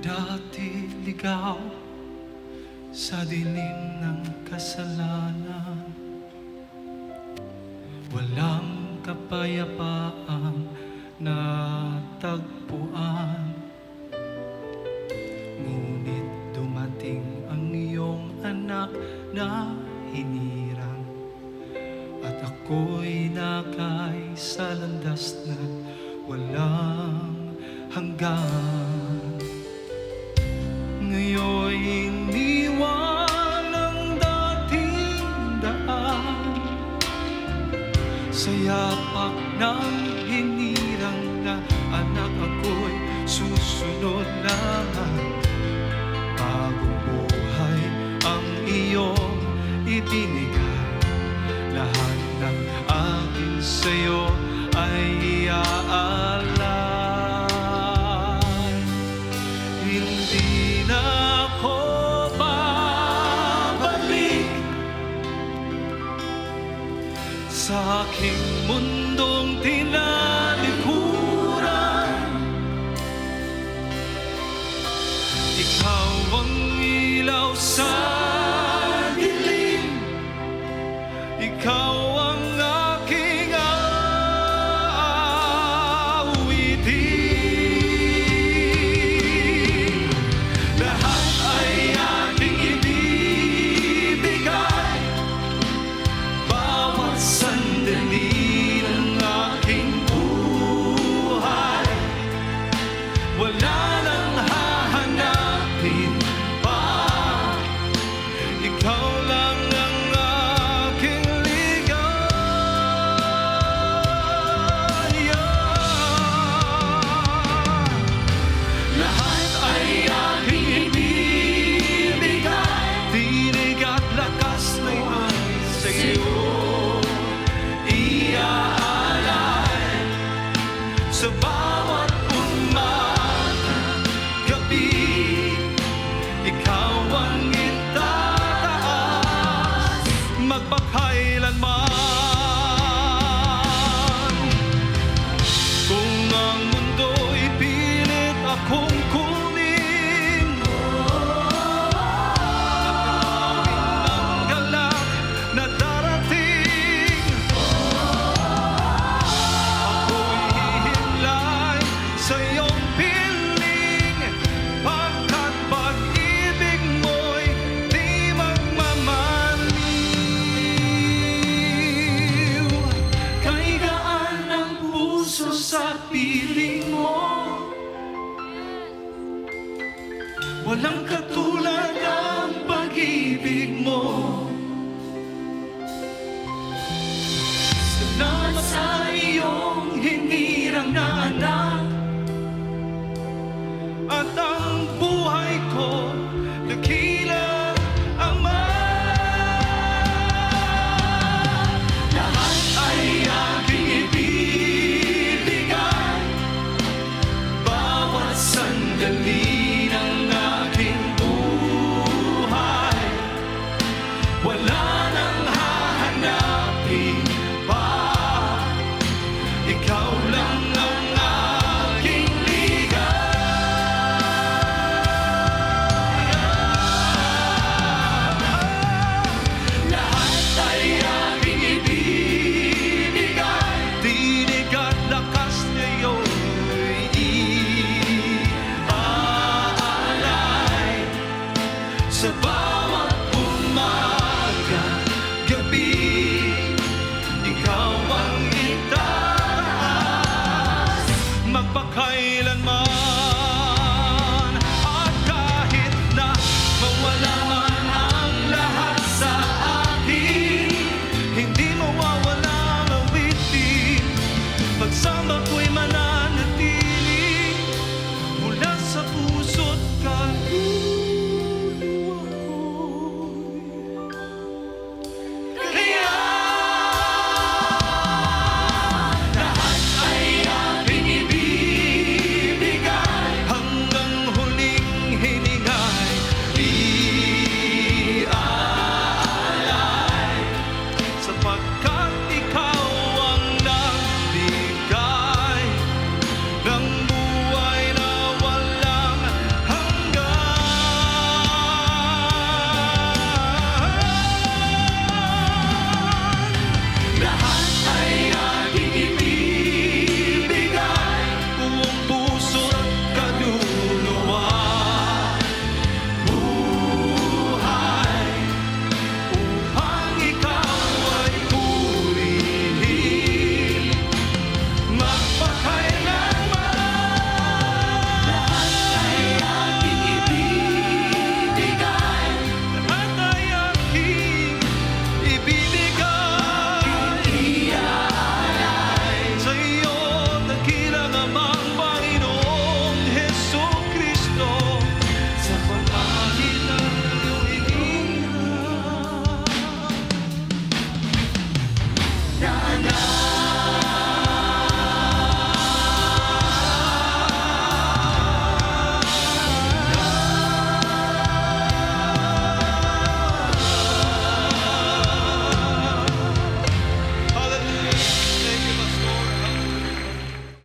Dati ligaw sa dilim ng kasalanan, walang kapayapaan na tagpuan. Ngunit dumating ang iyong anak na hinirang, at ako'y nakay sa landas na walang hanggan. Ngayon'y iniwan ang dating daan, sa yapak ng hinirang na anak, ako'y susunod lamang. Bagong buhay ang iyong ibinigay, lahat ng akin sa'yo ay iaalay. Hindi na ako babalik sa aking mundong tinalikuran. Ikaw ang ilaw sa dilim, ikaw ang aking awitin. Lahat ay aking ibibigay, bawat sandali ng aking buhay. Wala nang hahanapin pa, ikaw lang ang aking ligaya. Lahat ay aking ibibigay, tinig at lakas na ito'y sa iyo iaalay. Sa bawat umaga, gabi, ikaw ang itataas magpakailanman. Kung ang mundo'y pilit akong kunin, nakawin ang galak na darating, ako'y hihimlay sa iyong piling, pagkat pag-ibig mo'y di magmamaliw. Kay gaan ang puso sa piling mo, walang katulad ang pag-ibig mo. Salamat sa iyong hinirang na anak, at ang buhay ko dakila Ama. Lahat ay aking ibibigay, bawat sandali ng aking buhay. Wala nang hahanapin pa, ikaw lang ang aking ligaya. Lahat ay aking ibibigay, tinig at lakas na iyo'y iaalay. Sa bawat umaga, gabi, ikaw ang itaas magpakailanman. At kahit na mawala man ang lahat sa akin, hindi mawawala ang awitin. Pagsamba ko'y mananatili.